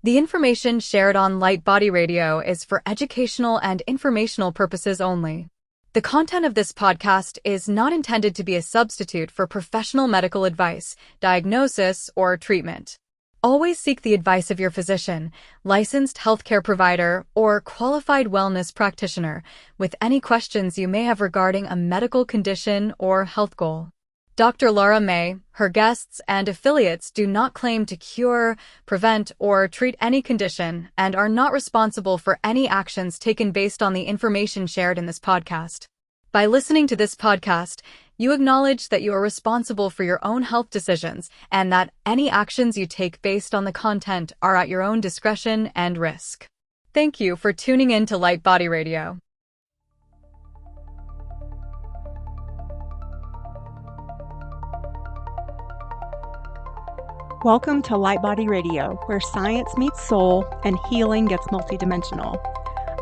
The information shared on Light Body Radio is for educational and informational purposes only. The content of this podcast is not intended to be a substitute for professional medical advice, diagnosis, or treatment. Always seek the advice of your physician, licensed healthcare provider, or qualified wellness practitioner with any questions you may have regarding a medical condition or health goal. Dr. Lara May, her guests, and affiliates do not claim to cure, prevent, or treat any condition and are not responsible for any actions taken based on the information shared in this podcast. By listening to this podcast, you acknowledge that you are responsible for your own health decisions and that any actions you take based on the content are at your own discretion and risk. Thank you for tuning in to Light Body Radio. Welcome to Light Body Radio, where science meets soul and healing gets multidimensional.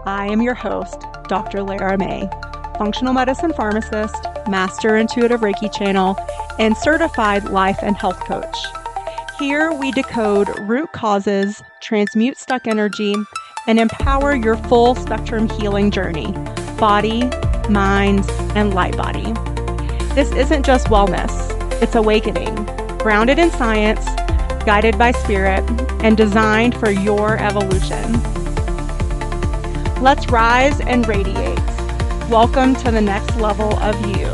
I am your host, Dr. Lara May, functional medicine pharmacist, master intuitive Reiki channel, and certified life and health coach. Here we decode root causes, transmute stuck energy, and empower your full spectrum healing journey, body, mind, and light body. This isn't just wellness, it's awakening, grounded in science, guided by spirit, and designed for your evolution. Let's rise and radiate. Welcome to the next level of you.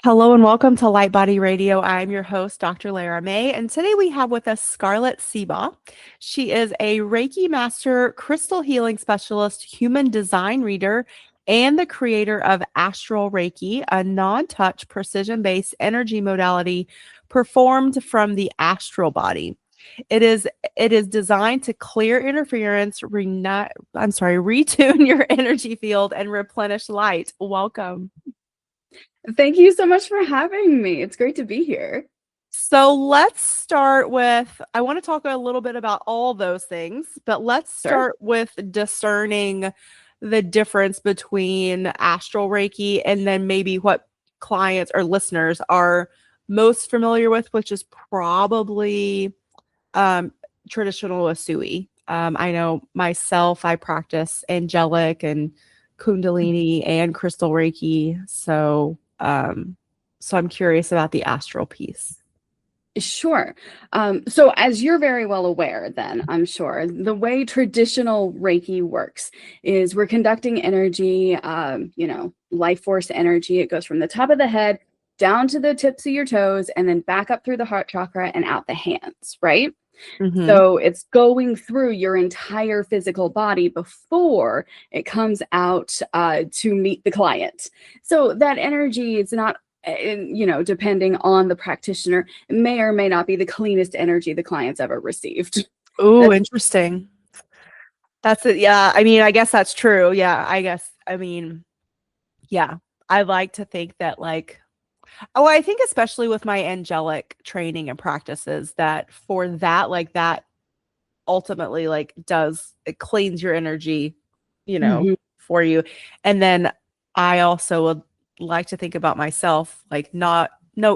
Hello and welcome to Light Body Radio. I'm your host, Dr. Lara May, and today we have with us Scarlett Seebach. She is a Reiki master, crystal healing specialist, human design reader, and the creator of Astral Reiki, a non-touch, precision-based energy modality performed from the astral body. It is designed to clear interference, retune your energy field, and replenish light. Welcome. Thank you so much for having me. It's great to be here. So let's start with, I want to talk a little bit about all those things, but let's start with discerning the difference between Astral Reiki and then maybe what clients or listeners are most familiar with, which is probably traditional Usui. I know myself, I practice angelic and Kundalini and crystal Reiki. So I'm curious about the astral piece. Sure. So as you're very well aware, then I'm sure the way traditional Reiki works is we're conducting energy, life force energy. It goes from the top of the head down to the tips of your toes and then back up through the heart chakra and out the hands, right? Mm-hmm. So it's going through your entire physical body before it comes out to meet the client. So that energy is not, depending on the practitioner, it may or may not be the cleanest energy the client's ever received. Oh, interesting. That's it. Yeah. I mean, I guess that's true. Yeah. I like to think that I think especially with my angelic training and practices that for that ultimately it cleans your energy, mm-hmm. for you. And then I also would like to think about myself, no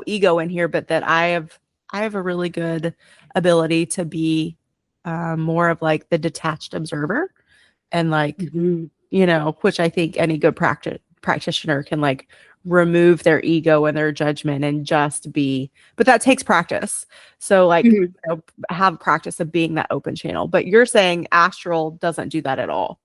ego in here, but that I have a really good ability to be more of the detached observer and mm-hmm. Which I think any good practitioner can remove their ego and their judgment and just be, but that takes practice. So mm-hmm. Have practice of being that open channel, but you're saying astral doesn't do that at all.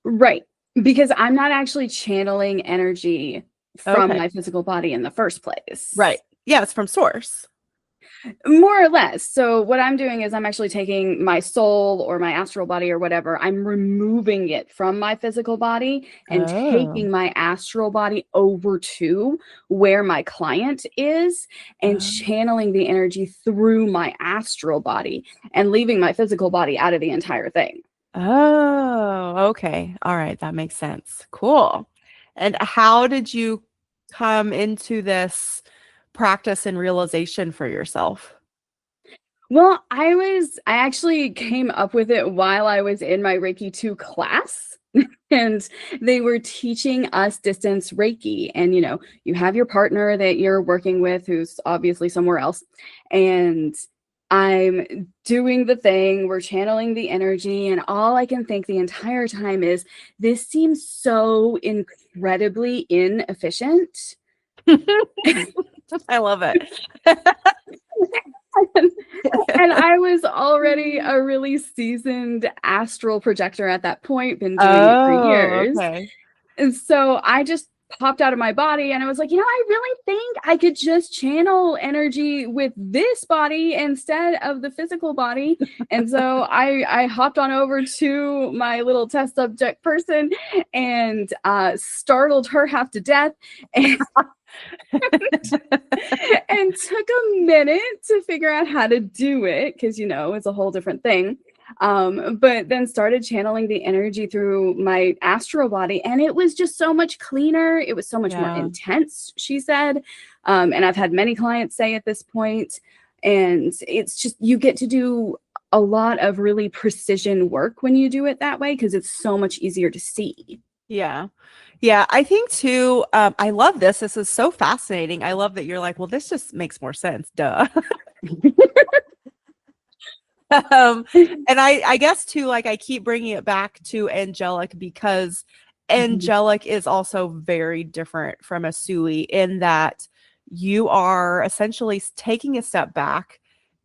Right. Because I'm not actually channeling energy from my physical body in the first place. Right. Yeah, it's from source. More or less. So what I'm doing is I'm actually taking my soul or my astral body or whatever, I'm removing it from my physical body and taking my astral body over to where my client is and channeling the energy through my astral body and leaving my physical body out of the entire thing. Oh, okay. All right. That makes sense. Cool. And how did you come into this practice and realization for yourself? Well, I actually came up with it while I was in my Reiki 2 class. And they were teaching us distance Reiki. And, you have your partner that you're working with who's obviously somewhere else. And I'm doing the thing, we're channeling the energy. And all I can think the entire time is, this seems so incredibly inefficient. I love it. And I was already a really seasoned astral projector at that point, been doing it for years. Okay. And so I just popped out of my body and I was like, I really think I could just channel energy with this body instead of the physical body. And so I hopped on over to my little test subject person and startled her half to death. And and took a minute to figure out how to do it because it's a whole different thing, but then started channeling the energy through my astral body, and it was just so much cleaner. It was so much more intense, she said, and I've had many clients say at this point, and it's just, you get to do a lot of really precision work when you do it that way because it's so much easier to see. Yeah, I think too, I love this. This is so fascinating. I love that you're like, well, this just makes more sense. Duh. And I guess too, like I keep bringing it back to angelic because angelic is also very different from a Sui in that you are essentially taking a step back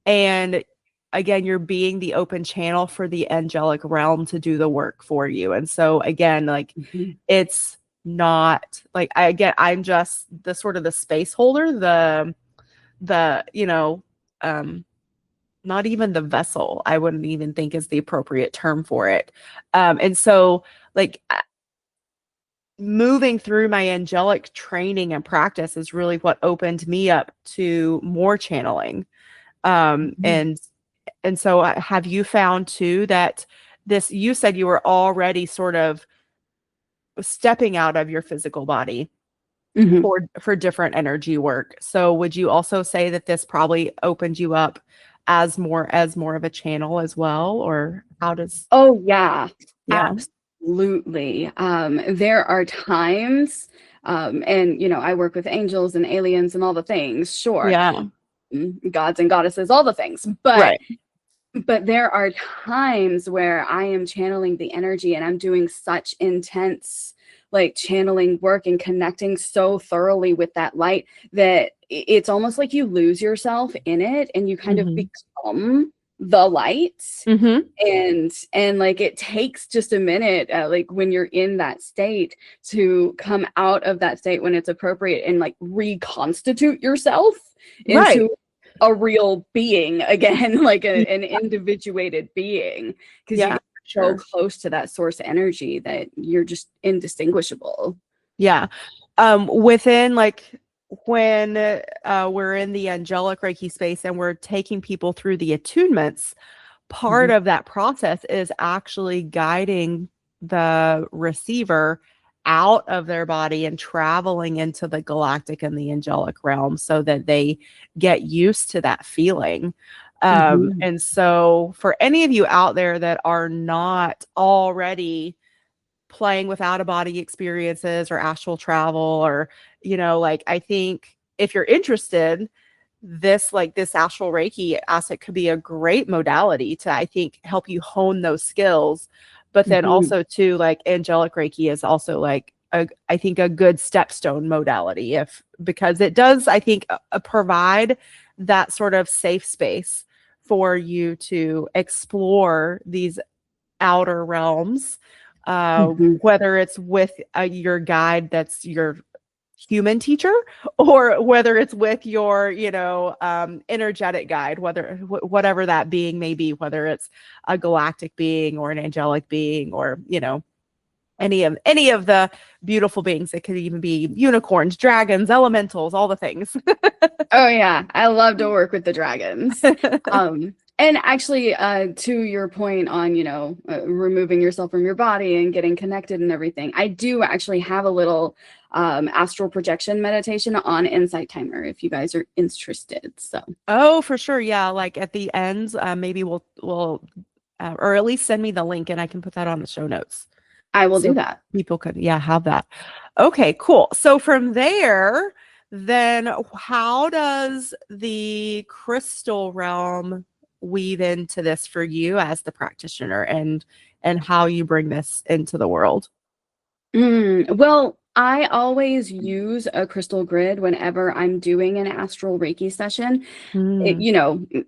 and again, you're being the open channel for the angelic realm to do the work for you. And so again, like it's not like I'm just the sort of the space holder, not even the vessel, I wouldn't even think is the appropriate term for it. And so like moving through my angelic training and practice is really what opened me up to more channeling. And so have you found too that you said you were already sort of stepping out of your physical body for different energy work. So would you also say that this probably opened you up as more of a channel as well, or how does? Oh yeah. Absolutely. There are times, and I work with angels and aliens and all the things, sure. Yeah. Gods and goddesses, all the things. But there are times where I am channeling the energy and I'm doing such intense like channeling work and connecting so thoroughly with that light that it's almost like you lose yourself in it and you kind of become the light. And like it takes just a minute like when you're in that state to come out of that state when it's appropriate and like reconstitute yourself into a real being again, like an individuated being, because you get so close to that source energy that you're just indistinguishable. Within like when we're in the angelic Reiki space and we're taking people through the attunements, part of that process is actually guiding the receiver out of their body and traveling into the galactic and the angelic realm so that they get used to that feeling. And so for any of you out there that are not already playing with out of body experiences or astral travel, or, like, I think if you're interested, this astral Reiki asset could be a great modality to, I think, help you hone those skills. But then also too, like angelic Reiki is also like I think a good stepstone modality because it does, I think, provide that sort of safe space for you to explore these outer realms, whether it's with your guide that's your human teacher, or whether it's with your energetic guide, whatever that being may be, whether it's a galactic being or an angelic being, or any of the beautiful beings. It could even be unicorns, dragons, elementals, all the things. Oh yeah, I love to work with the dragons. And actually, to your point on, removing yourself from your body and getting connected and everything, I do actually have a little astral projection meditation on Insight Timer if you guys are interested. So, Oh, for sure. Yeah. Like at the ends, maybe we'll, or at least send me the link and I can put that on the show notes. I will do So that. people could, have that. Okay, cool. So from there, then how does the crystal realm weave into this for you as the practitioner and how you bring this into the world? Well, I always use a crystal grid whenever I'm doing an astral Reiki session.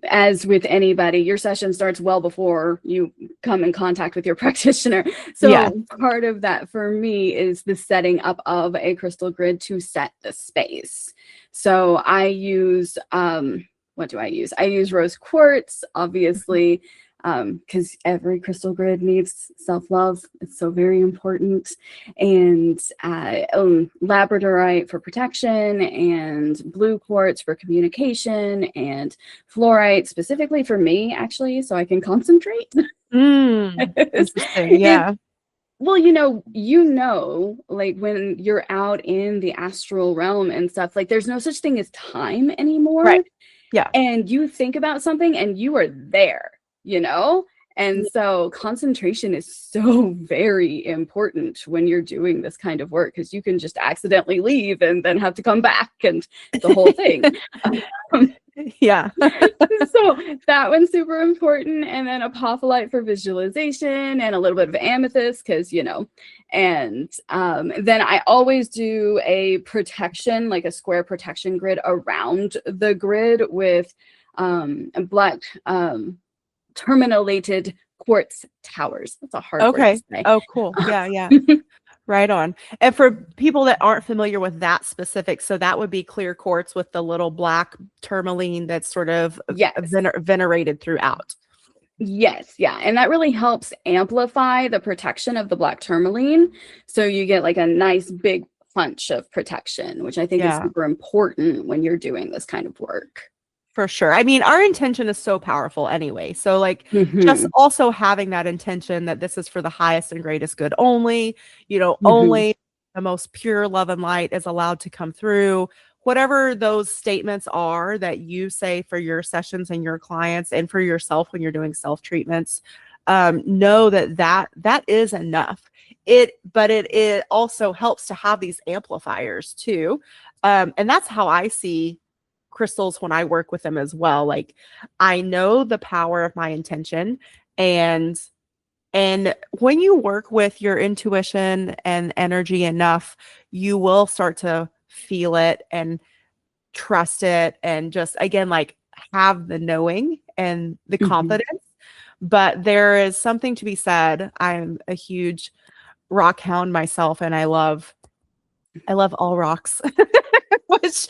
As with anybody, your session starts well before you come in contact with your practitioner. So Yeah. part of that for me is the setting up of a crystal grid to set the space. So I use, what do I use? I use rose quartz, obviously, because every crystal grid needs self-love. It's so very important. And labradorite for protection, and blue quartz for communication, and fluorite specifically for me, actually, so I can concentrate. Interesting. Yeah. Well, like when you're out in the astral realm and stuff, like there's no such thing as time anymore. Right. Yeah. And you think about something and you are there, And so concentration is so very important when you're doing this kind of work, because you can just accidentally leave and then have to come back and the whole thing. Yeah. So that one's super important. And then apophyllite for visualization, and a little bit of amethyst because, and then I always do a protection, like a square protection grid around the grid with black terminated quartz towers. That's a hard word to say. Oh, cool. Yeah. Right on. And for people that aren't familiar with that specific, so that would be clear quartz with the little black tourmaline that's sort of venerated throughout. Yes. Yeah. And that really helps amplify the protection of the black tourmaline. So you get like a nice big punch of protection, which I think is super important when you're doing this kind of work. For sure. I mean, our intention is so powerful anyway. So like just also having that intention that this is for the highest and greatest good only, only the most pure love and light is allowed to come through. Whatever those statements are that you say for your sessions and your clients and for yourself when you're doing self-treatments, know that is enough. But it also helps to have these amplifiers too. And that's how I see crystals when I work with them as well. Like I know the power of my intention, and when you work with your intuition and energy enough, you will start to feel it and trust it, and just again like have the knowing and the confidence. But there is something to be said. I'm a huge rock hound myself, and I love all rocks. which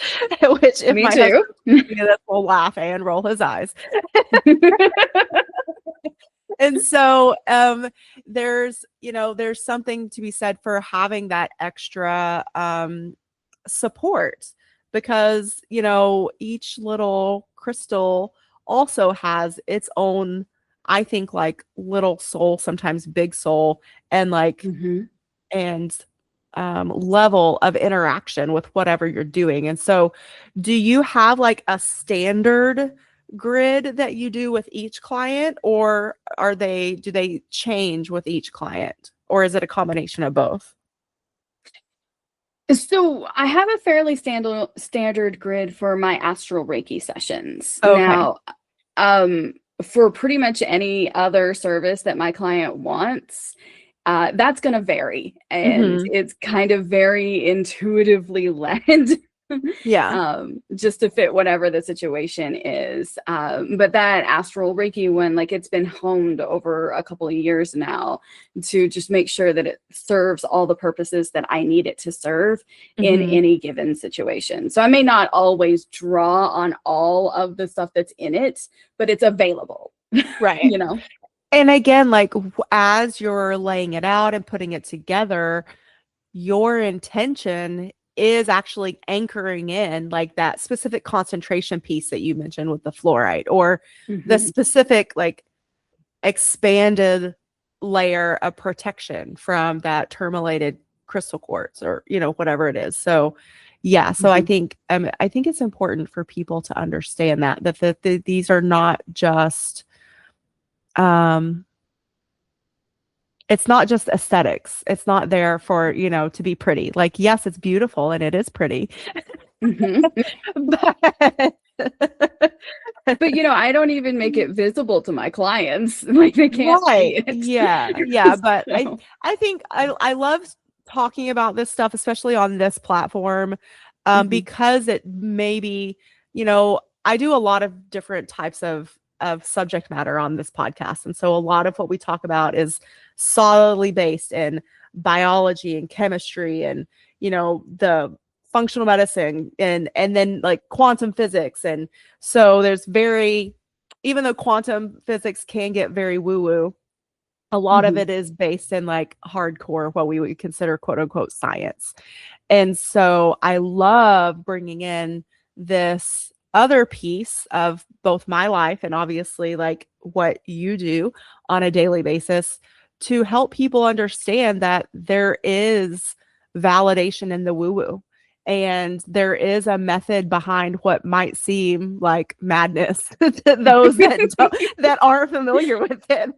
if me my too, husband will laugh and roll his eyes. And so there's something to be said for having that extra support, because each little crystal also has its own, I think, like little soul, sometimes big soul, and like and level of interaction with whatever you're doing. And so do you have like a standard grid that you do with each client, or do they change with each client, or is it a combination of both? So I have a fairly standard grid for my astral Reiki sessions. Okay. Now, for pretty much any other service that my client wants, that's going to vary, and it's kind of very intuitively led. Just to fit whatever the situation is. But that astral Reiki one, like it's been honed over a couple of years now to just make sure that it serves all the purposes that I need it to serve in any given situation. So I may not always draw on all of the stuff that's in it, but it's available. Right. And again, like as you're laying it out and putting it together, your intention is actually anchoring in like that specific concentration piece that you mentioned with the fluorite, or the specific like expanded layer of protection from that tourmalated crystal quartz, or whatever it is. So yeah, so I think it's important for people to understand that these are not just it's not just aesthetics. It's not there for, to be pretty. Like, yes, it's beautiful and it is pretty. But I don't even make it visible to my clients. Like, they can't see it. Yeah. But I think I love talking about this stuff, especially on this platform, because it maybe, I do a lot of different types of subject matter on this podcast. And so a lot of what we talk about is solidly based in biology and chemistry and, the functional medicine and then like quantum physics. And so there's even though quantum physics can get very woo-woo, a lot of it is based in like hardcore, what we would consider quote unquote science. And so I love bringing in this other piece of both my life and obviously like what you do on a daily basis to help people understand that there is validation in the woo-woo, and there is a method behind what might seem like madness to those that aren't familiar with it.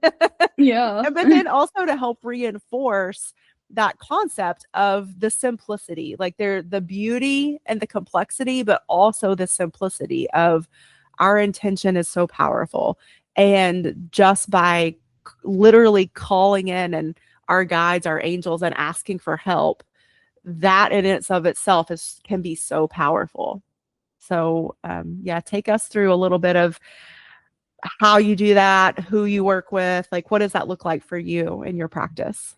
Yeah. But then also to help reinforce that concept of the simplicity, like the beauty and the complexity, but also the simplicity of our intention is so powerful. And just by literally calling in and our guides, our angels, and asking for help, that in itself can be so powerful. So take us through a little bit of how you do that, who you work with, like what does that look like for you in your practice?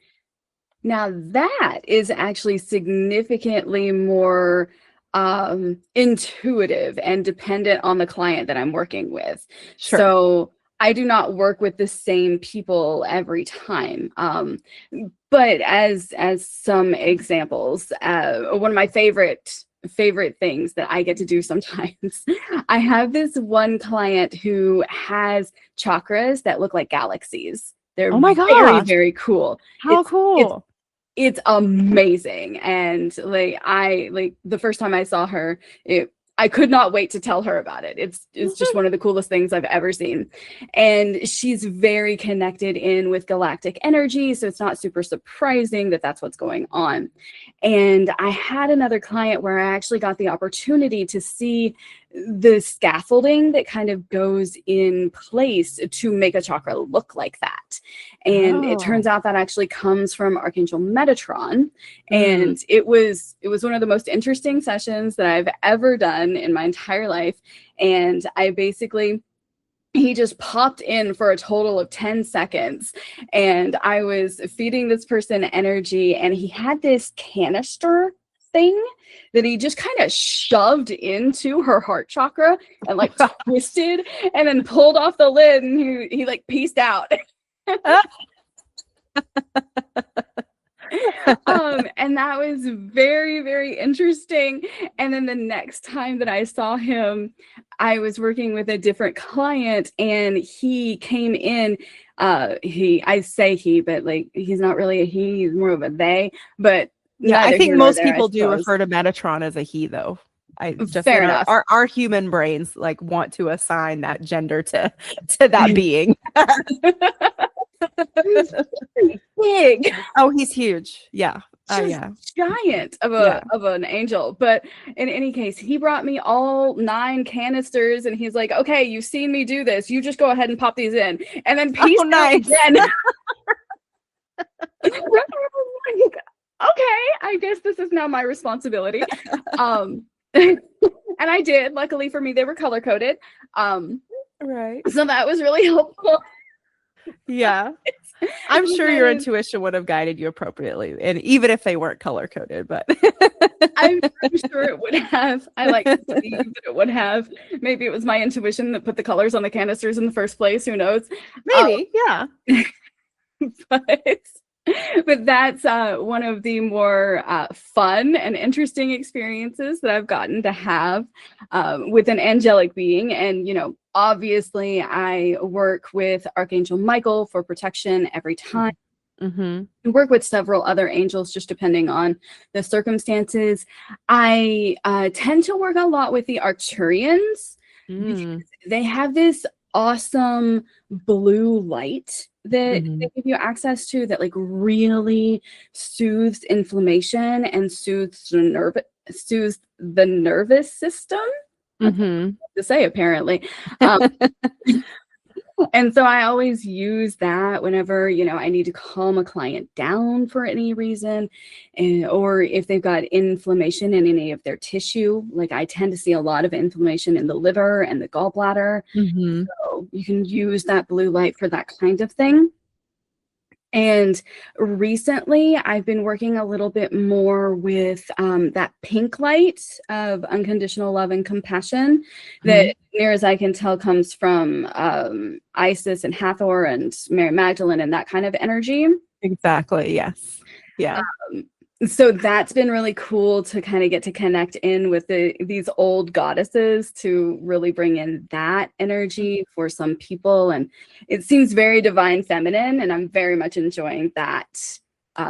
Now that is actually significantly more intuitive and dependent on the client that I'm working with. Sure. So I do not work with the same people every time. But as some examples, one of my favorite things that I get to do sometimes, I have this one client who has chakras that look like galaxies. They're very, very cool. How cool. It's amazing. And the first time I saw her, I could not wait to tell her about it. It's just one of the coolest things I've ever seen. And she's very connected in with galactic energy, so it's not super surprising that that's what's going on. And I had another client where I actually got the opportunity to see the scaffolding that kind of goes in place to make a chakra look like that. And it turns out that actually comes from Archangel Metatron. And it was one of the most interesting sessions that I've ever done in my entire life. And he just popped in for a total of 10 seconds. And I was feeding this person energy, and he had this canister thing that he just kind of shoved into her heart chakra and like twisted and then pulled off the lid, and he like peaced out. And that was very, very interesting. And then the next time that I saw him, I was working with a different client, and he came in. I say he, but like he's not really a he, he's more of a they. But yeah, I think most people do refer to Metatron as a he, though. Fair enough. Our human brains like want to assign that gender to that being. Big. Oh, he's huge. Yeah. Giant of an angel. But in any case, he brought me all 9 canisters, and he's like, okay, you've seen me do this, you just go ahead and pop these in, and then peace out again. Okay, I guess this is now my responsibility. And I did. Luckily for me, they were color coded. Right. So that was really helpful. Yeah. I'm sure your intuition would have guided you appropriately, and even if they weren't color coded, but I'm sure it would have. I like to believe that it would have. Maybe it was my intuition that put the colors on the canisters in the first place. Who knows? Maybe, yeah. But But that's one of the more fun and interesting experiences that I've gotten to have with an angelic being. And, obviously I work with Archangel Michael for protection every time. Mm-hmm. I work with several other angels, just depending on the circumstances. I tend to work a lot with the Arcturians because they have this awesome blue light that they give you access to that like really soothes inflammation and soothes the nervous system. To say, apparently. And so I always use that whenever, I need to calm a client down for any reason, or if they've got inflammation in any of their tissue. Like I tend to see a lot of inflammation in the liver and the gallbladder. So you can use that blue light for that kind of thing. And recently, I've been working a little bit more with that pink light of unconditional love and compassion that, near as I can tell, comes from Isis and Hathor and Mary Magdalene and that kind of energy. Exactly. Yes. Yeah. So that's been really cool to kind of get to connect in with these old goddesses to really bring in that energy for some people. And it seems very divine feminine, and I'm very much enjoying that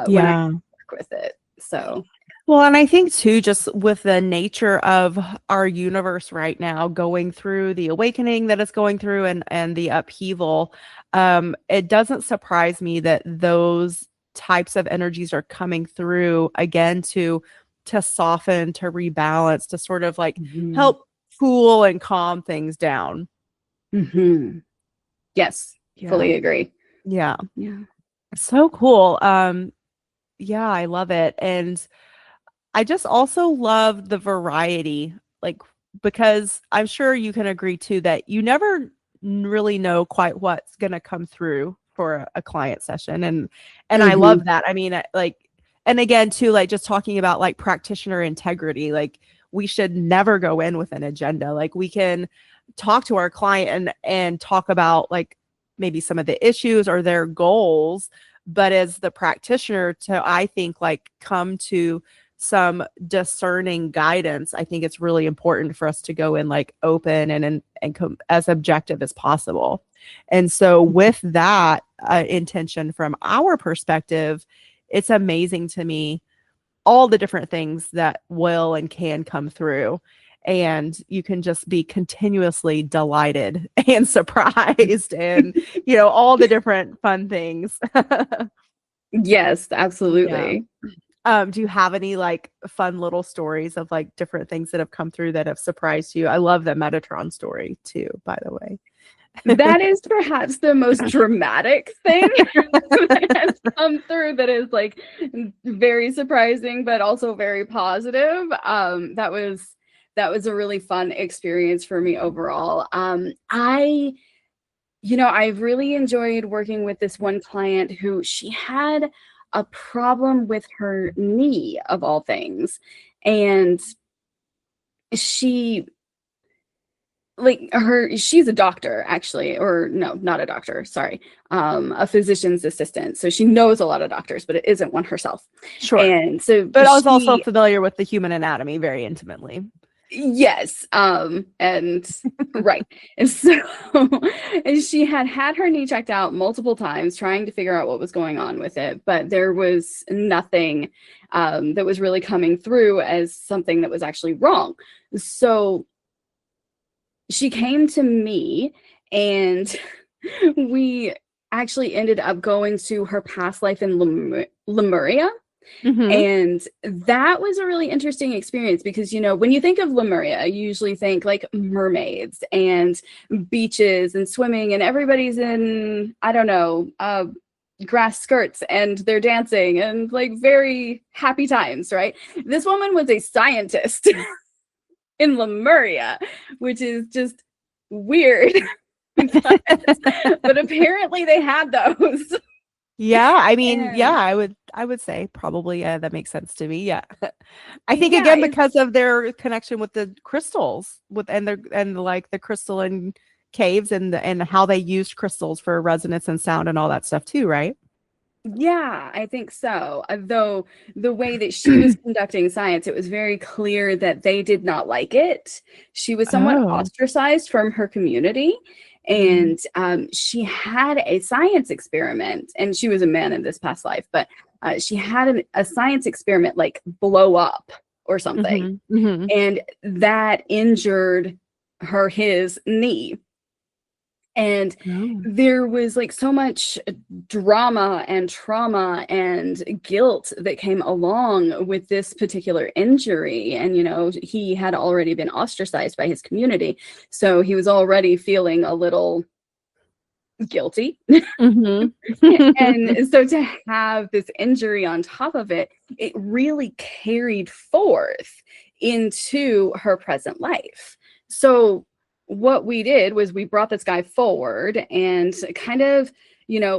when I work with it. So, well, and I think too, just with the nature of our universe right now, going through the awakening that it's going through and the upheaval, it doesn't surprise me that those types of energies are coming through again to soften, to rebalance, to sort of like help cool and calm things down. Yes, fully agree. Yeah. So cool. Yeah, I love it. And I just also love the variety, like, because I'm sure you can agree too that you never really know quite what's going to come through for a client session. And I love that. I mean, like, and again, too, like just talking about like practitioner integrity, like we should never go in with an agenda. Like we can talk to our client and talk about like maybe some of the issues or their goals, but as the practitioner to, I think, like come to some discerning guidance. I think it's really important for us to go in like open and as objective as possible. And so with that intention from our perspective, it's amazing to me all the different things that will and can come through. And you can just be continuously delighted and surprised and, all the different fun things. Yes, absolutely. Do you have any like fun little stories of like different things that have come through that have surprised you? I love the Metatron story too, by the way. That is perhaps the most dramatic thing that has come through that is like very surprising, but also very positive. That was a really fun experience for me overall. I've really enjoyed working with this one client who she had a problem with her knee of all things. And she's a doctor actually, or no, not a doctor. Sorry. A physician's assistant. So she knows a lot of doctors, but it isn't one herself. Sure. And so, but I was also familiar with the human anatomy very intimately. Yes. And right. And so and she had her knee checked out multiple times, trying to figure out what was going on with it, but there was nothing that was really coming through as something that was actually wrong. So she came to me, and we actually ended up going to her past life in Lemuria. And that was a really interesting experience because, when you think of Lemuria, you usually think like mermaids and beaches and swimming, and everybody's in, I don't know, grass skirts and they're dancing and like very happy times, right? This woman was a scientist in Lemuria, which is just weird. but apparently they had those. Yeah, I mean, I would say probably that makes sense to me. Yeah. I think again because of their connection with the crystals and the crystalline caves and how they used crystals for resonance and sound and all that stuff too, right? Yeah, I think so. Though the way that she was conducting science, it was very clear that they did not like it. She was somewhat Oh. ostracized from her community. Mhm. And she had a science experiment, and she was a man in this past life, but she had a science experiment like blow up or something. Mhm. Mhm. And that injured his knee. And Oh. there was like so much drama and trauma and guilt that came along with this particular injury. And, he had already been ostracized by his community. So he was already feeling a little guilty. Mhm. And so to have this injury on top of it, it really carried forth into her present life. So what we did was we brought this guy forward and kind of,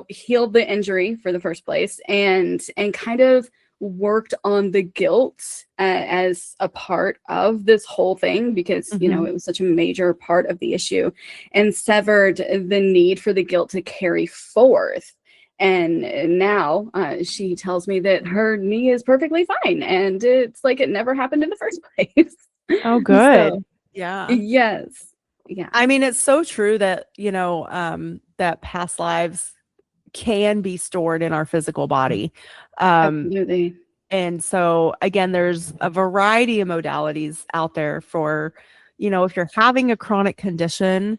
healed the injury for the first place, and kind of worked on the guilt as a part of this whole thing, because Mhm. it was such a major part of the issue, and severed the need for the guilt to carry forth. And now she tells me that her knee is perfectly fine, and it's like it never happened in the first place. Oh, good. So Yeah. yes, yeah, I mean, it's so true that, that past lives can be stored in our physical body. Um, absolutely. and so again, there's a variety of modalities out there for, if you're having a chronic condition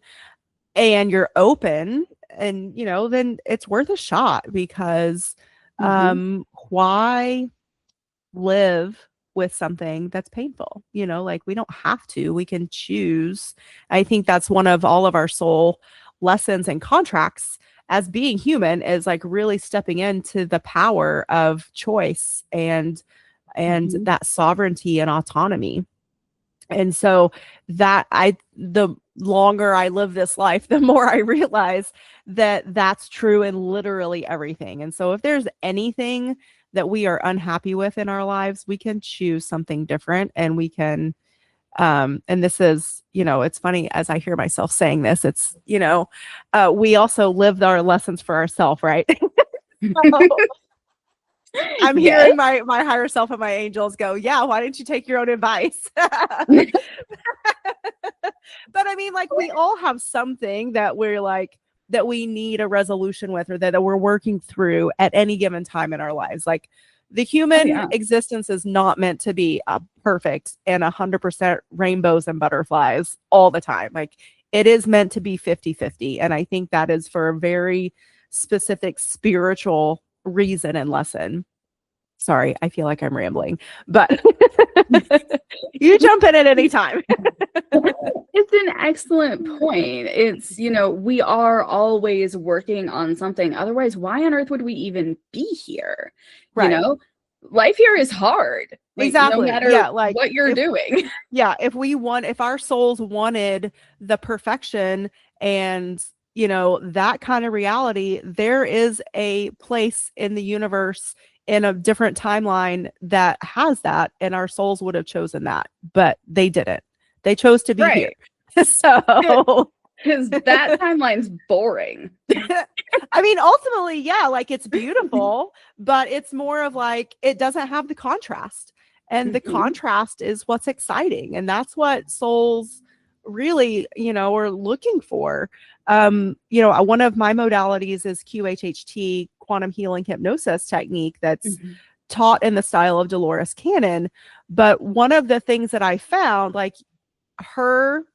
and you're open, and, then it's worth a shot, because Hmm. why live with something that's painful? Like, we don't have to, we can choose. I think that's one of all of our soul lessons and contracts as being human, is like really stepping into the power of choice and Hmm. that sovereignty and autonomy. And so the longer I live this life, the more I realize that that's true in literally everything. And so if there's anything that we are unhappy with in our lives, we can choose something different, and we can, and this is, it's funny as I hear myself saying this, it's, we also live our lessons for ourselves, right? So I'm Yes. hearing my higher self and my angels go, yeah, why didn't you take your own advice? But I mean, like, we all have something that we're like, that we need a resolution with, or that we're working through at any given time in our lives. Like, the Oh human yeah. existence is not meant to be perfect and 100% rainbows and butterflies all the time. Like, it is meant to be 50-50. And I think that is for a very specific spiritual reason and lesson. Sorry, I feel like I'm rambling, but you jump in at any time. It's an excellent point. It's, we are always working on something. Otherwise, why on earth would we even be here? You Right. know, life here is hard, like, no Exactly. matter Yeah. Like, what you're doing. if our souls wanted the perfection and, that kind of reality, there is a place in the universe, in a different timeline, that has that, and our souls would have chosen that, but they didn't. They chose to be here. Right. So Because that timeline's boring. I mean, ultimately, yeah, like, it's beautiful, but it's more of like, it doesn't have the contrast. And the Mhm. contrast is what's exciting. And that's souls really, are looking for. One of my modalities is QHHT, quantum healing hypnosis technique, that's Mhm. taught in the style of Dolores Cannon. But one of the things that I found, like, her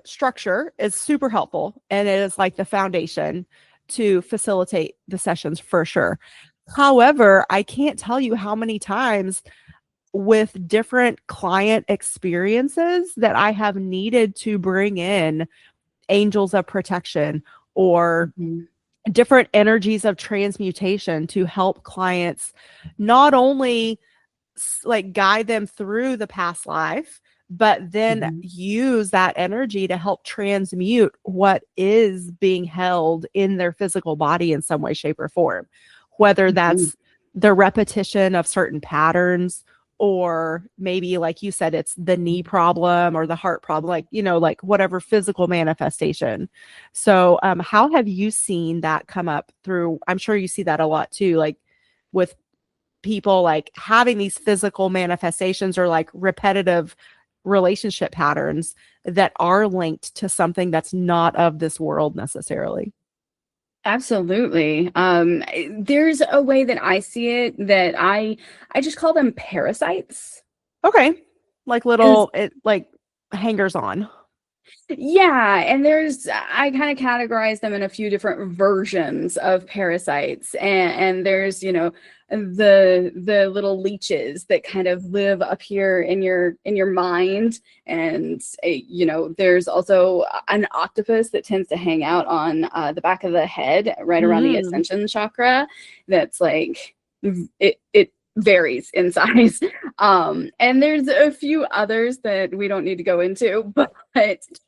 structure is super helpful, and it is like the foundation to facilitate the sessions for sure. However, I can't tell you how many times with different client experiences that I have needed to bring in angels of protection, or Mhm. different energies of transmutation, to help clients not only like guide them through the past life, but then Mhm. use that energy to help transmute what is being held in their physical body in some way, shape, or form, whether Mhm. that's the repetition of certain patterns, or maybe like you said, it's the knee problem or the heart problem, like, like whatever physical manifestation. So how have you seen that come up through? I'm sure you see that a lot too, like with people like having these physical manifestations or like repetitive relationship patterns that are linked to something that's not of this world necessarily. Absolutely. There's a way that I see it that I just call them parasites. Okay. Like little, like hangers on. Yeah, and I kind of categorize them in a few different versions of parasites, and there's the little leeches that kind of live up here in your mind, and there's also an octopus that tends to hang out on the back of the head, right around the ascension chakra. That's like it varies in size. And there's a few others that we don't need to go into, but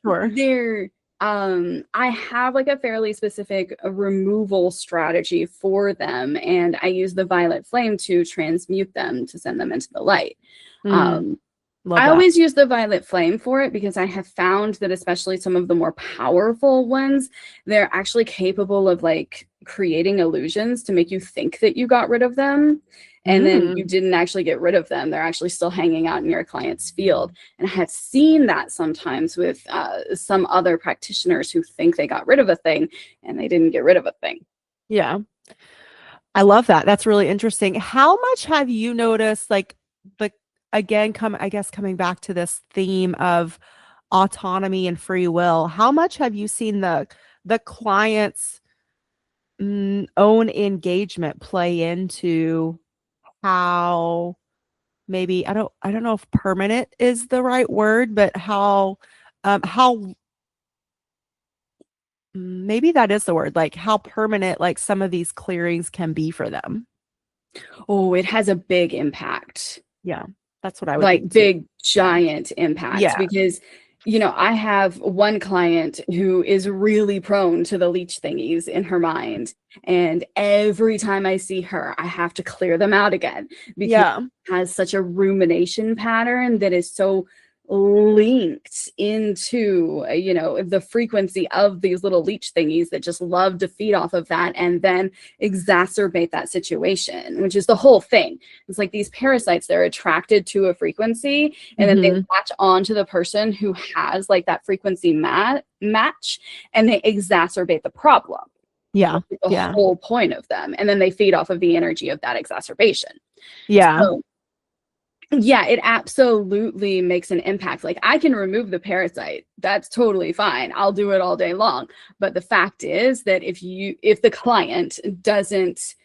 Sure. I have like a fairly specific removal strategy for them, and I use the violet flame to transmute them to send them into the light. I always use the violet flame for it because I have found that especially some of the more powerful ones, they're actually capable of like creating illusions to make you think that you got rid of them. And then you didn't actually get rid of them. They're actually still hanging out in your client's field. And I have seen that sometimes with some other practitioners who think they got rid of a thing and they didn't get rid of a thing. Yeah. I love that. That's really interesting. How much have you noticed, like, coming back to this theme of autonomy and free will, how much have you seen the client's own engagement play into how maybe I don't know if permanent is the right word, but how maybe that is the word, like how permanent like some of these clearings can be for them? Oh, it has a big impact. Yeah, that's what I would like think big too. giant impact. Yeah. Because I have one client who is really prone to the leech thingies in her mind. And every time I see her, I have to clear them out again because it has such a rumination pattern that is so linked into the frequency of these little leech thingies that just love to feed off of that and then exacerbate that situation, which is the whole thing. It's like these parasites, they're attracted to a frequency and then they latch on to the person who has like that frequency match, and they exacerbate the problem. Yeah. The whole point of them, and then they feed off of the energy of that exacerbation. So, yeah, it absolutely makes an impact. Like I can remove the parasite. That's totally fine. I'll do it all day long. But the fact is that if the client doesn't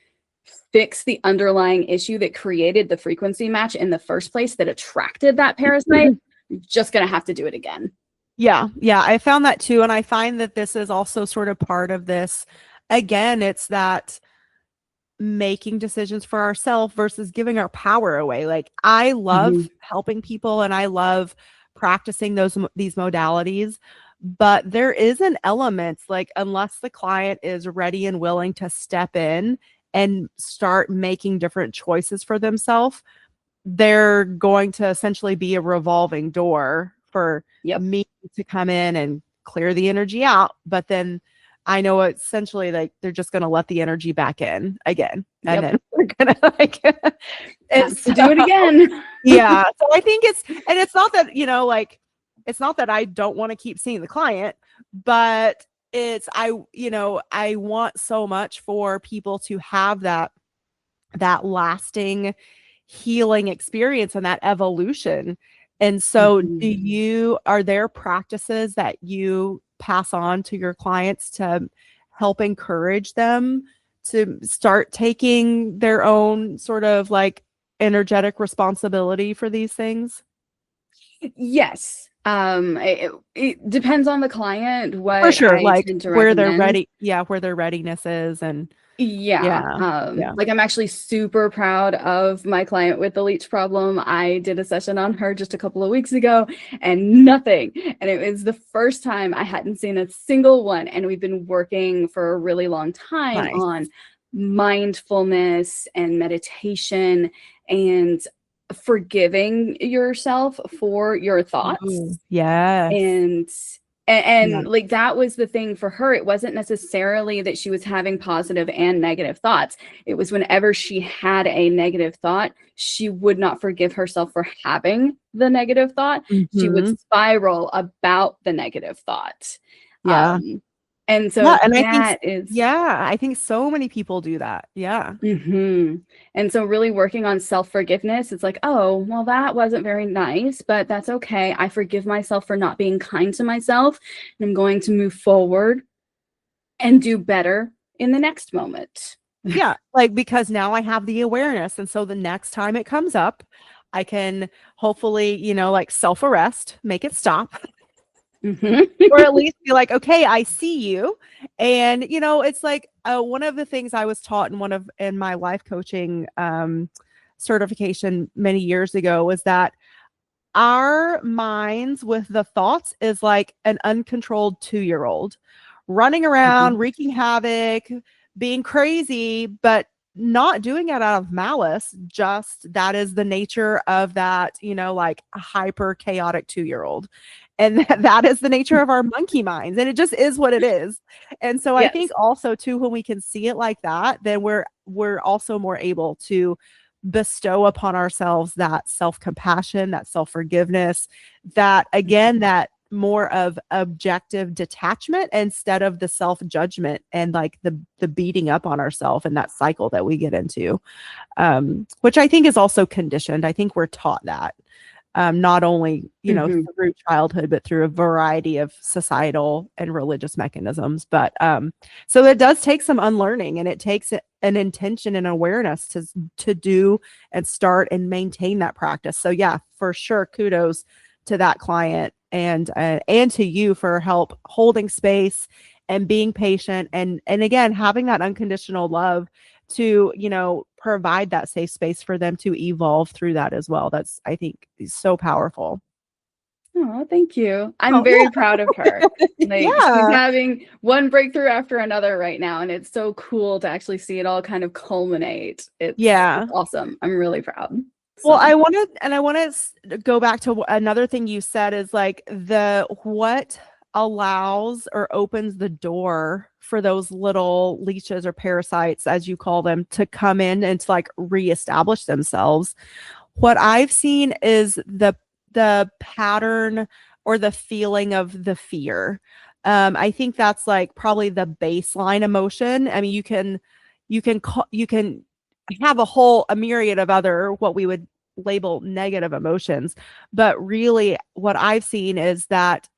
fix the underlying issue that created the frequency match in the first place that attracted that parasite, you're just going to have to do it again. Yeah. Yeah. I found that too. And I find that this is also sort of part of this. Again, it's that making decisions for ourselves versus giving our power away. Like I love helping people and I love practicing these modalities, but there is an element, like unless the client is ready and willing to step in and start making different choices for themselves, they're going to essentially be a revolving door for me to come in and clear the energy out. But then I know essentially like they're just going to let the energy back in again. And then we're going to like do it again. Yeah. So I think it's not that, it's not that I don't want to keep seeing the client, but I want so much for people to have that lasting healing experience and that evolution. And so are there practices that you pass on to your clients to help encourage them to start taking their own sort of like energetic responsibility for these things? Yes. It depends on the client, what for sure, I like tend to where they're recommend. ready, where their readiness is. And like I'm actually super proud of my client with the leech problem. I did a session on her just a couple of weeks ago and nothing. And it was the first time I hadn't seen a single one. And we've been working for a really long time on mindfulness and meditation. And forgiving yourself for your thoughts. Ooh, yes. And like that was the thing for her. It wasn't necessarily that she was having positive and negative thoughts. It was whenever she had a negative thought, she would not forgive herself for having the negative thought. She would spiral about the negative thought. Yeah. And so and I think so many people do that. Yeah. And so really working on self-forgiveness, it's like, oh, well, that wasn't very nice, but that's okay. I forgive myself for not being kind to myself. And I'm going to move forward and do better in the next moment. Yeah. Like, because now I have the awareness. And so the next time it comes up, I can hopefully, like self-arrest, make it stop. Or at least be like, okay, I see you. And it's like one of the things I was taught in my life coaching certification many years ago was that our minds with the thoughts is like an uncontrolled 2-year-old running around, wreaking havoc, being crazy, but not doing it out of malice. Just that is the nature of that, like a hyper chaotic 2-year-old. And that is the nature of our monkey minds. And it just is what it is. And so I think also too, when we can see it like that, then we're also more able to bestow upon ourselves that self-compassion, that self-forgiveness, that again, that more of objective detachment instead of the self-judgment and like the beating up on ourselves and that cycle that we get into, which I think is also conditioned. I think we're taught that. Not only, through childhood, but through a variety of societal and religious mechanisms. But so it does take some unlearning, and it takes an intention and awareness to do and start and maintain that practice. So yeah, for sure, kudos to that client and to you for help holding space and being patient and again having that unconditional love to provide that safe space for them to evolve through that as well. That's, I think, so powerful. Oh, thank you. I'm very proud of her. Like she's having one breakthrough after another right now, and it's so cool to actually see it all kind of culminate. It's awesome. I'm really proud. Well, I want to go back to another thing you said is like what allows or opens the door for those little leeches or parasites, as you call them, to come in and to like reestablish themselves. What I've seen is the pattern or the feeling of the fear. I think that's like probably the baseline emotion. I mean, you can have a myriad of other what we would label negative emotions, but really what I've seen is that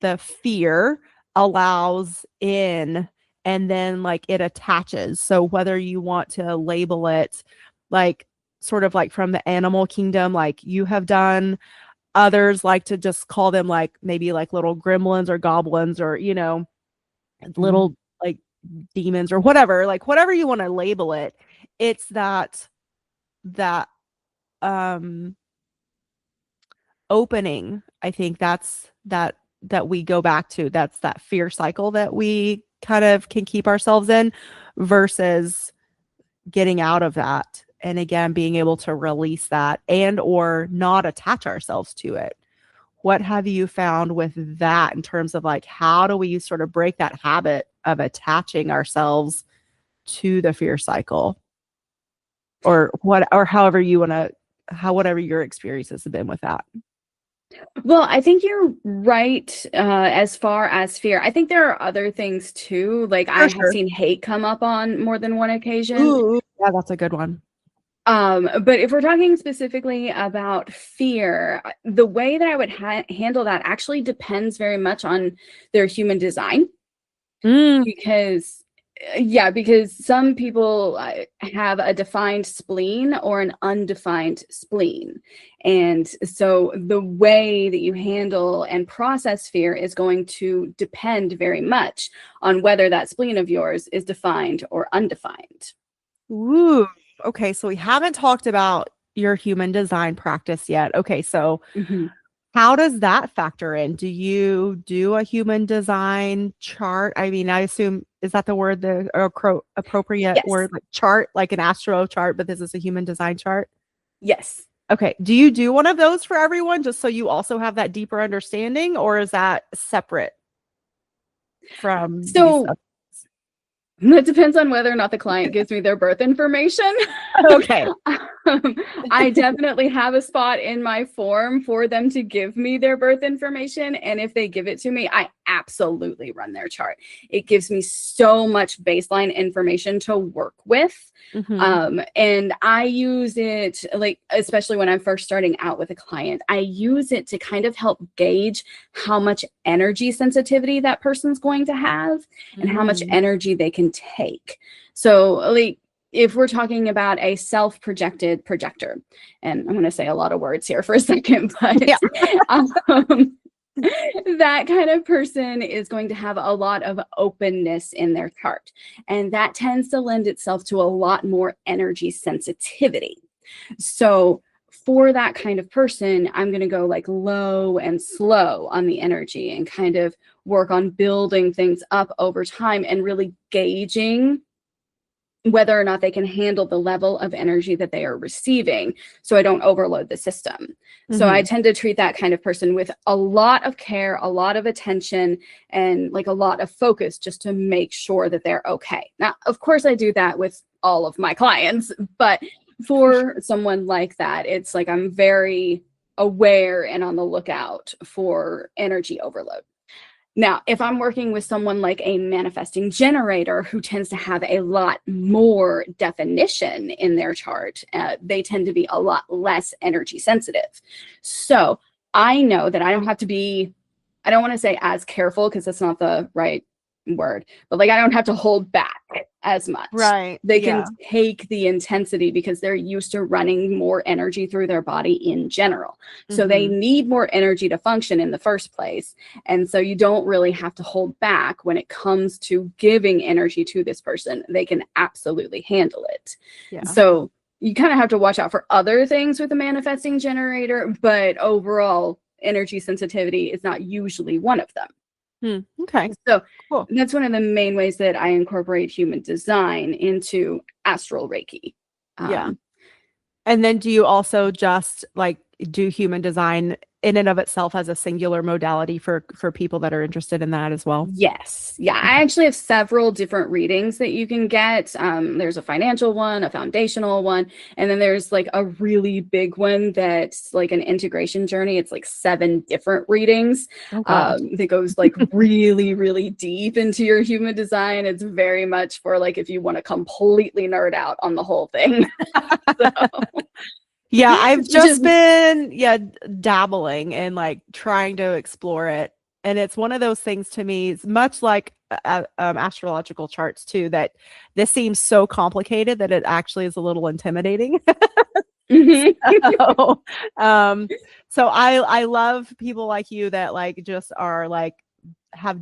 the fear allows in and then like it attaches. So whether you want to label it like sort of like from the animal kingdom, like you have done, others like to just call them like maybe like little gremlins or goblins or little like demons or whatever, like whatever you want to label it. It's that opening. I think that's that we go back to. That's that fear cycle that we kind of can keep ourselves in versus getting out of that. And again, being able to release that and or not attach ourselves to it. What have you found with that in terms of like, how do we sort of break that habit of attaching ourselves to the fear cycle? Or however you want to, whatever your experiences have been with that. Well, I think you're right as far as fear. I think there are other things too. Like I have seen hate come up on more than one occasion. Ooh, yeah, that's a good one. But if we're talking specifically about fear, the way that I would handle that actually depends very much on their human design. Because some people have a defined spleen or an undefined spleen. And so the way that you handle and process fear is going to depend very much on whether that spleen of yours is defined or undefined. Ooh, okay. So we haven't talked about your human design practice yet. Okay. So how does that factor in? Do you do a human design chart? I mean, I assume, is that the word, the appropriate word, like chart, like an astro chart, but this is a human design chart? Yes. Okay. Do you do one of those for everyone just so you also have that deeper understanding, or is that separate from these So other- it depends on whether or not the client gives me their birth information. Okay. I definitely have a spot in my form for them to give me their birth information. And if they give it to me, I absolutely run their chart. It gives me so much baseline information to work with. And I use it, like, especially when I'm first starting out with a client, I use it to kind of help gauge how much energy sensitivity that person's going to have and how much energy they can take. So, like, if we're talking about a self-projected projector, and I'm going to say a lot of words here for a second, but that kind of person is going to have a lot of openness in their chart. And that tends to lend itself to a lot more energy sensitivity. So for that kind of person, I'm going to go like low and slow on the energy and kind of work on building things up over time and really gauging whether or not they can handle the level of energy that they are receiving, so I don't overload the system. So I tend to treat that kind of person with a lot of care, a lot of attention, and like a lot of focus just to make sure that they're okay. Now, of course, I do that with all of my clients, but for someone like that, it's like I'm very aware and on the lookout for energy overload. Now, if I'm working with someone like a manifesting generator who tends to have a lot more definition in their chart, they tend to be a lot less energy sensitive. So I know that I don't have to be, I don't want to say as careful because that's not the right word, but like I don't have to hold back as much. Right. They can take the intensity because they're used to running more energy through their body in general. So they need more energy to function in the first place. And so you don't really have to hold back when it comes to giving energy to this person. They can absolutely handle it. Yeah. So you kind of have to watch out for other things with a manifesting generator, but overall energy sensitivity is not usually one of them. Okay. So cool. That's one of the main ways that I incorporate human design into astral Reiki. Yeah. And then do you also just like do human design in and of itself as a singular modality for people that are interested in that as well? Yes. Yeah. I actually have several different readings that you can get. There's a financial one, a foundational one, and then there's like a really big one that's like an integration journey. It's like 7 different readings that goes like really, really deep into your human design. It's very much for like if you want to completely nerd out on the whole thing. So. Yeah, I've just been dabbling and like trying to explore it, and it's one of those things to me. It's much like astrological charts too. That this seems so complicated that it actually is a little intimidating. So, so I love people like you that like just are like have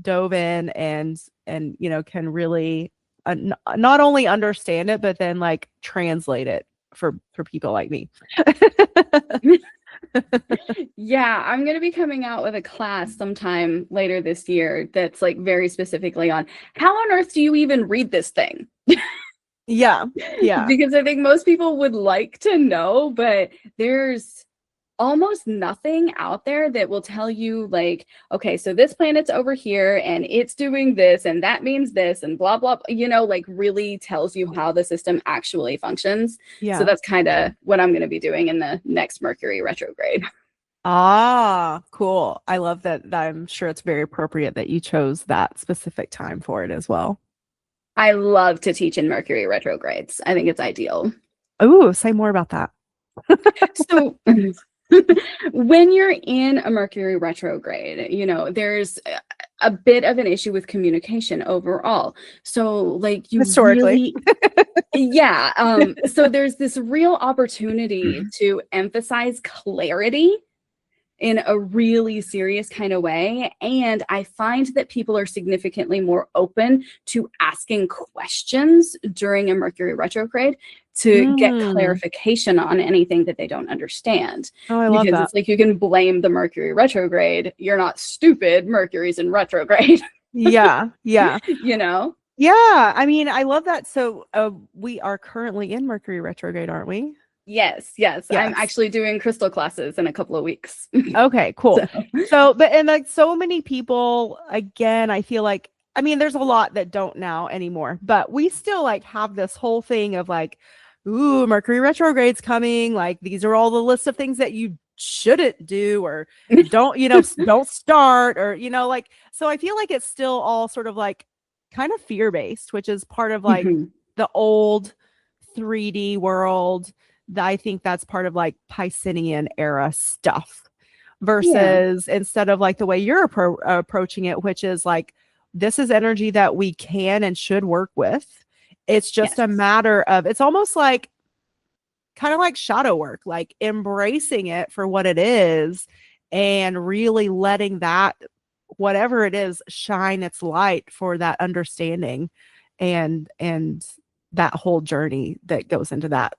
dove in and you know can really not only understand it but then like translate it for people like me. Yeah, I'm going to be coming out with a class sometime later this year that's like very specifically on how on earth do you even read this thing? Yeah. Because I think most people would like to know, but there's almost nothing out there that will tell you like, okay, so this planet's over here and it's doing this and that means this and blah blah, you know, like really tells you how the system actually functions. So that's kind of what I'm going to be doing in the next Mercury retrograde. Cool. I love that. I'm sure it's very appropriate that you chose that specific time for it as well. I love to teach in Mercury retrogrades. I think it's ideal. Oh, say more about that. So when you're in a Mercury retrograde, you know, there's a bit of an issue with communication overall. So like you historically, so there's this real opportunity to emphasize clarity in a really serious kind of way. And I find that people are significantly more open to asking questions during a Mercury retrograde to get clarification on anything that they don't understand. Oh, I love that. It's like you can blame the Mercury retrograde. You're not stupid. Mercury's in retrograde. Yeah. You know? Yeah. I mean, I love that. So we are currently in Mercury retrograde, aren't we? Yes. Yes. I'm actually doing crystal classes in a couple of weeks. Okay, cool. And like so many people, again, I feel like, I mean, there's a lot that don't now anymore, but we still like have this whole thing of like, ooh, Mercury retrograde's coming. Like these are all the list of things that you shouldn't do or don't, don't start or, like, so I feel like it's still all sort of like kind of fear-based, which is part of like the old 3D world. I think that's part of like Piscean era stuff versus instead of like the way you're approaching it, which is like, this is energy that we can and should work with. It's just a matter of, it's almost like kind of like shadow work, like embracing it for what it is and really letting that, whatever it is, shine its light for that understanding and that whole journey that goes into that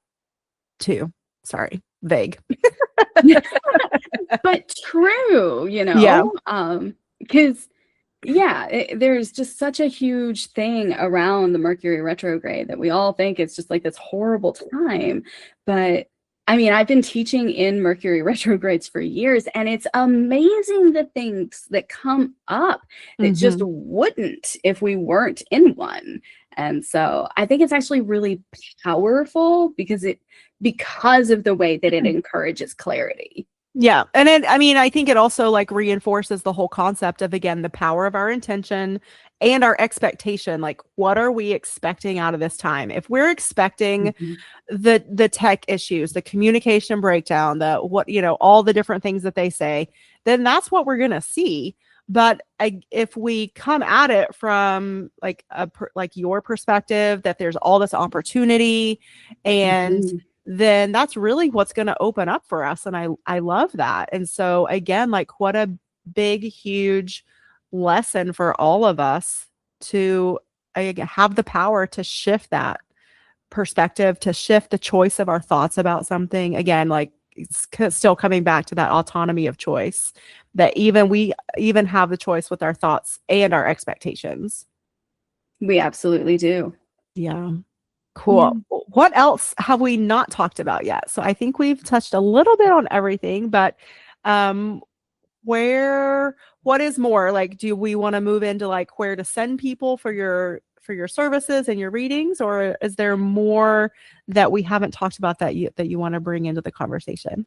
too. Sorry, vague. But true, because there's just such a huge thing around the Mercury retrograde that we all think it's just like this horrible time. But I mean, I've been teaching in Mercury retrogrades for years, and it's amazing the things that come up that just wouldn't if we weren't in one. And so I think it's actually really powerful because of the way that it encourages clarity. Yeah. And I think it also like reinforces the whole concept of, again, the power of our intention and our expectation. Like, what are we expecting out of this time? If we're expecting the tech issues, the communication breakdown, all the different things that they say, then that's what we're going to see. But if we come at it from like your perspective, that there's all this opportunity and then that's really what's going to open up for us. And I love that. And so again, like what a big, huge lesson for all of us to have the power to shift that perspective, to shift the choice of our thoughts about something. Again, like it's still coming back to that autonomy of choice, that we even have the choice with our thoughts and our expectations. We absolutely do. Yeah. Cool. What else have we not talked about yet? So I think we've touched a little bit on everything, but what is more? Like, do we want to move into like where to send people for your services and your readings, or is there more that we haven't talked about that you want to bring into the conversation?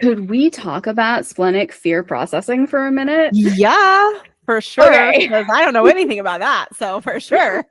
Could we talk about splenic fear processing for a minute? Yeah. For sure, because I don't know anything about that. So for sure.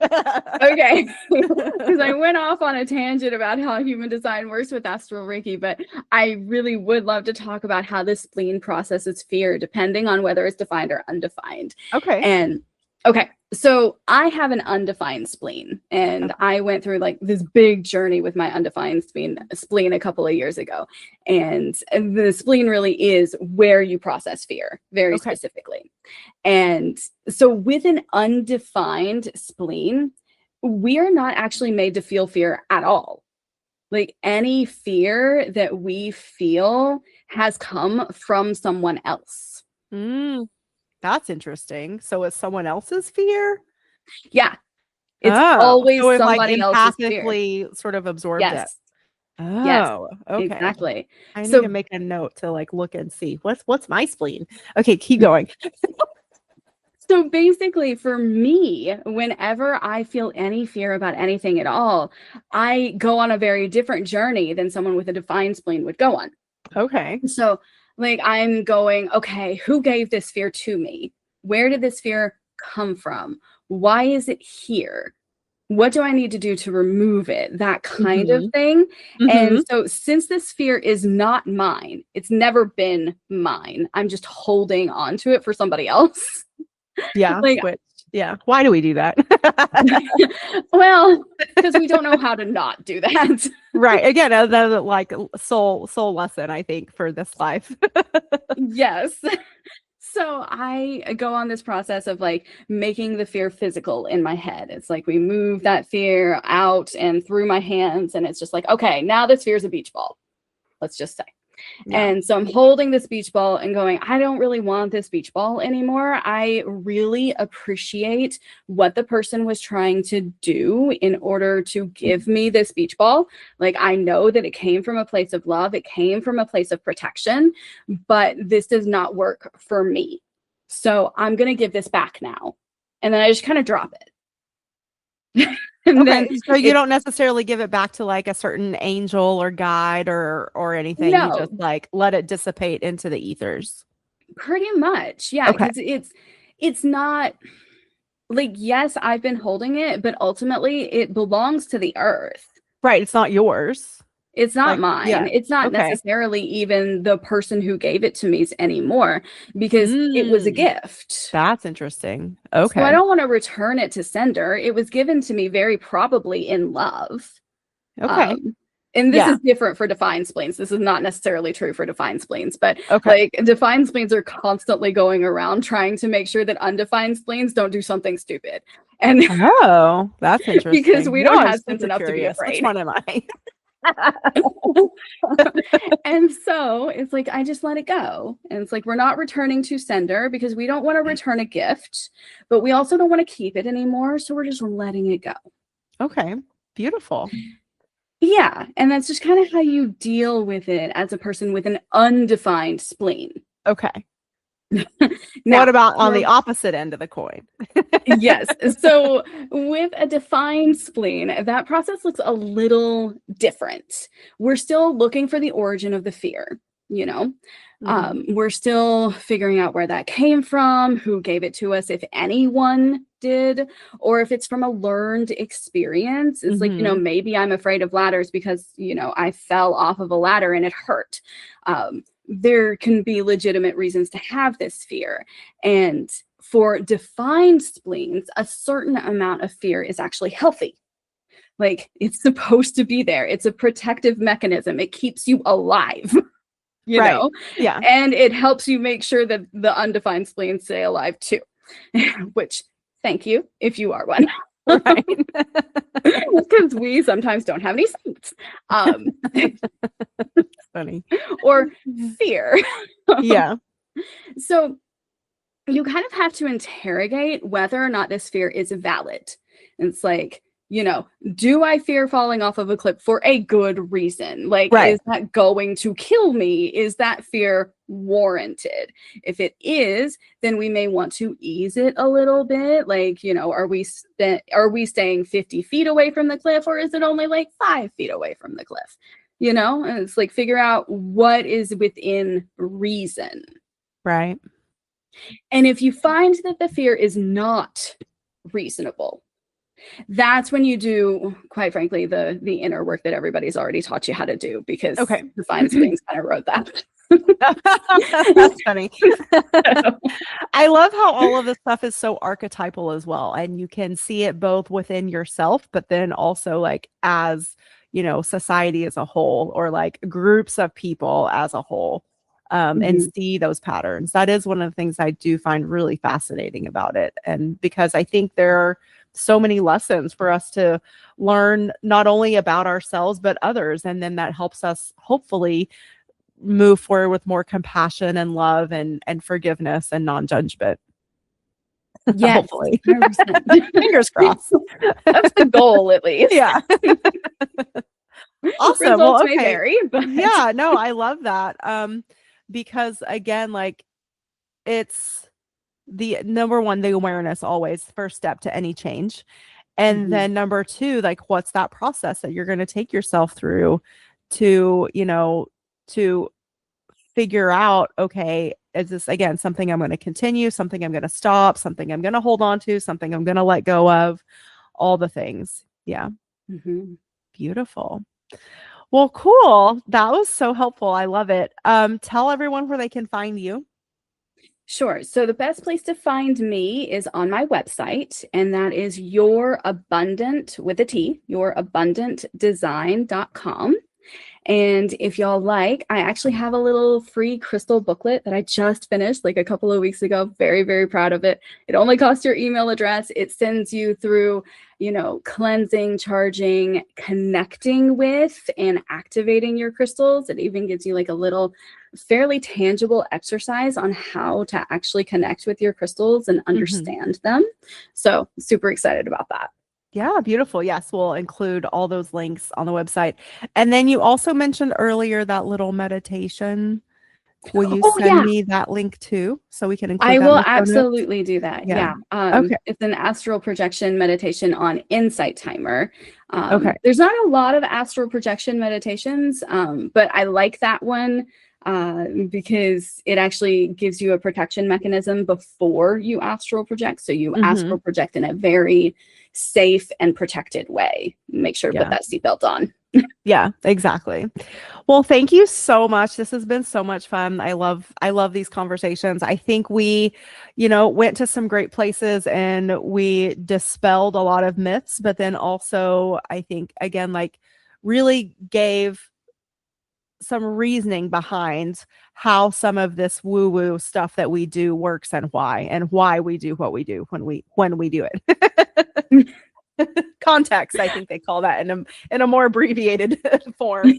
Okay. Because I went off on a tangent about how human design works with Astral Reiki, but I really would love to talk about how the spleen processes fear, depending on whether it's defined or undefined. Okay. So I have an undefined spleen, and I went through like this big journey with my undefined spleen a couple of years ago. And the spleen really is where you process fear very specifically. And so with an undefined spleen, we are not actually made to feel fear at all. Like any fear that we feel has come from someone else. That's interesting. So it's someone else's fear? Yeah. It's always so somebody else's fear. Sort of absorbed it. Oh, yes, okay. Exactly. I need to make a note to like look and see what's my spleen. Okay, keep going. So basically for me, whenever I feel any fear about anything at all, I go on a very different journey than someone with a defined spleen would go on. Okay. So like I'm going, okay, who gave this fear to me? Where did this fear come from? Why is it here? What do I need to do to remove it? That kind of thing. And so since this fear is not mine, it's never been mine, I'm just holding on to it for somebody else. Yeah. Why do we do that? Well, because we don't know how to not do that. Right. Again, another like soul lesson, I think, for this life. Yes. So I go on this process of like making the fear physical in my head. It's like we move that fear out and through my hands, and it's just like, okay, now this fear is a beach ball. Let's just say. Yeah. And so I'm holding this beach ball and going, I don't really want this beach ball anymore. I really appreciate what the person was trying to do in order to give me this beach ball. Like, I know that it came from a place of love. It came from a place of protection, but this does not work for me. So I'm going to give this back now. And then I just kind of drop it. And Okay, then so you don't necessarily give it back to like a certain angel or guide or anything. You no, just like let it dissipate into the ethers. pretty much. Yeah. Okay. Because it's not like, yes, I've been holding it, but ultimately it belongs to the earth. Right. It's not yours. It's not Like, mine. yeah. It's not Okay. necessarily even the person who gave it to me anymore, because it was a gift. That's interesting. So I Okay. don't want to return it to sender. It was given to me very probably in love. Okay. And this Yeah. is different for defined spleens. This is not necessarily true for defined spleens, but Okay. like defined spleens are constantly going around trying to make sure that undefined spleens don't do something stupid. And Oh, that's interesting. because we No, don't I'm have sense super enough to be curious. Which afraid. one am I? And so it's like, I just let it go. And it's like, we're not returning to sender because we don't want to return a gift, but we also don't want to keep it anymore. So we're just letting it go. Okay. Beautiful. Yeah. And that's just kind of how you deal with it as a person with an undefined spleen. Okay. Now, What about on the opposite end of the coin? yes. So with a defined spleen, that process looks a little different. We're still looking for the origin of the fear, you know. We're still figuring out where that came from, who gave it to us, if anyone did, or if it's from a learned experience. It's like, you know, maybe I'm afraid of ladders because, you know, I fell off of a ladder and it hurt. There can be legitimate reasons to have this fear. And for defined spleens, a certain amount of fear is actually healthy. Like, it's supposed to be there. It's a protective mechanism. It keeps you alive, you know? Yeah. And it helps you make sure that the undefined spleens stay alive too, which, thank you if you are one. Right. Because we sometimes don't have any seats. Funny. Or fear. Yeah. So you kind of have to interrogate whether or not this fear is valid. It's like, you know, do I fear falling off of a cliff for a good reason? Like, is that going to kill me? Is that fear warranted? If it is, then we may want to ease it a little bit. Like, you know, are we staying 50 feet away from the cliff, or is it only like 5 feet away from the cliff? You know, and it's like, figure out what is within reason. Right. And if you find that the fear is not reasonable, that's when you do, quite frankly, the inner work that everybody's already taught you how to do, because defined spleens kind of wrote that. That's funny. I love how all of this stuff is so archetypal as well, and you can see it both within yourself, but then also like as, you know, society as a whole, or like groups of people as a whole, and see those patterns. That is one of the things I do find really fascinating about it, and because I think there are so many lessons for us to learn, not only about ourselves but others, and then that helps us hopefully move forward with more compassion and love and forgiveness and non-judgment. Yes, hopefully. 100%. Fingers crossed. That's the goal, at least. Yeah. Awesome. Results Well, may okay. vary, but Yeah, no, I love that. Because again, like, it's the number one, the awareness, always first step to any change. And then number two, like, what's that process that you're going to take yourself through to, you know, to figure out, okay, is this, again, something I'm going to continue, something I'm going to stop, something I'm going to hold on to, something I'm going to let go of, all the things. Yeah. Beautiful. Well, cool. That was so helpful. I love it. Tell everyone where they can find you. Sure. So the best place to find me is on my website, and that is yourabundantdesign.com. And if y'all like, I actually have a little free crystal booklet that I just finished like a couple of weeks ago. Very, very proud of it. It only costs your email address. It sends you through cleansing, charging, connecting with, and activating your crystals. It even gives you like a little fairly tangible exercise on how to actually connect with your crystals and understand them. So super excited about that. Yeah, beautiful. Yes, we'll include all those links on the website. And then you also mentioned earlier that little meditation. Will you send me that link too, so we can include I that will in the show notes? absolutely do that. Yeah. Okay. It's an astral projection meditation on Insight Timer. Okay. There's not a lot of astral projection meditations, but I like that one because it actually gives you a protection mechanism before you astral project. So you astral project in a very safe and protected way. Make sure to put that seatbelt on. Yeah, exactly. Well, thank you so much. This has been so much fun. I love these conversations. I think we, went to some great places and we dispelled a lot of myths, but then also I think again, like really gave some reasoning behind how some of this woo-woo stuff that we do works and why we do what we do when we do it. Context, I think they call that in a more abbreviated form.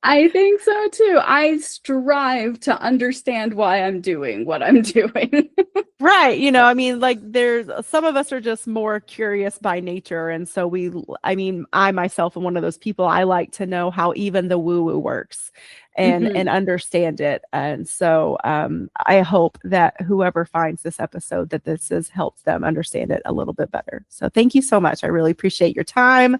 I think so too. I strive to understand why I'm doing what I'm doing. Right. Like there's some of us are just more curious by nature. And so I myself am one of those people. I like to know how even the woo-woo works and understand it. And so I hope that whoever finds this episode, that this has helped them understand it a little bit better. So thank you so much. I really appreciate your time,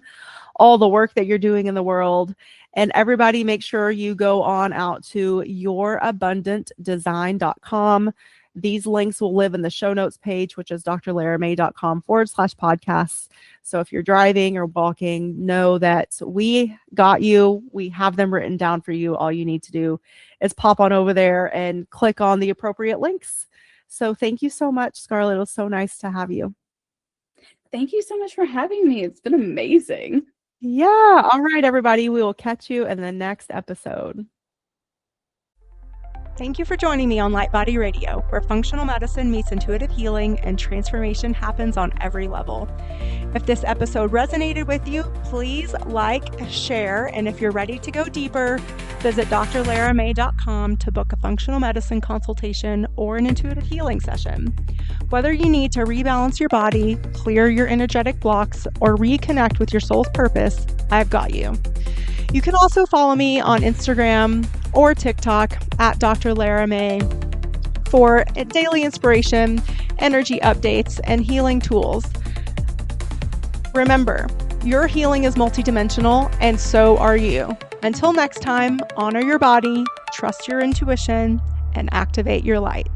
all the work that you're doing in the world. And everybody, make sure you go on out to yourabundantdesign.com. These links will live in the show notes page, which is drlaramay.com/podcasts. So if you're driving or walking, know that we got you. We have them written down for you. All you need to do is pop on over there and click on the appropriate links. So thank you so much, Scarlett. It was so nice to have you. Thank you so much for having me. It's been amazing. Yeah. All right, everybody. We will catch you in the next episode. Thank you for joining me on Light Body Radio, where functional medicine meets intuitive healing and transformation happens on every level. If this episode resonated with you, please like, share, and if you're ready to go deeper, visit drlaramay.com to book a functional medicine consultation or an intuitive healing session. Whether you need to rebalance your body, clear your energetic blocks, or reconnect with your soul's purpose, I've got you. You can also follow me on Instagram or TikTok at Dr. Lara May for daily inspiration, energy updates, and healing tools. Remember, your healing is multidimensional, and so are you. Until next time, honor your body, trust your intuition, and activate your light.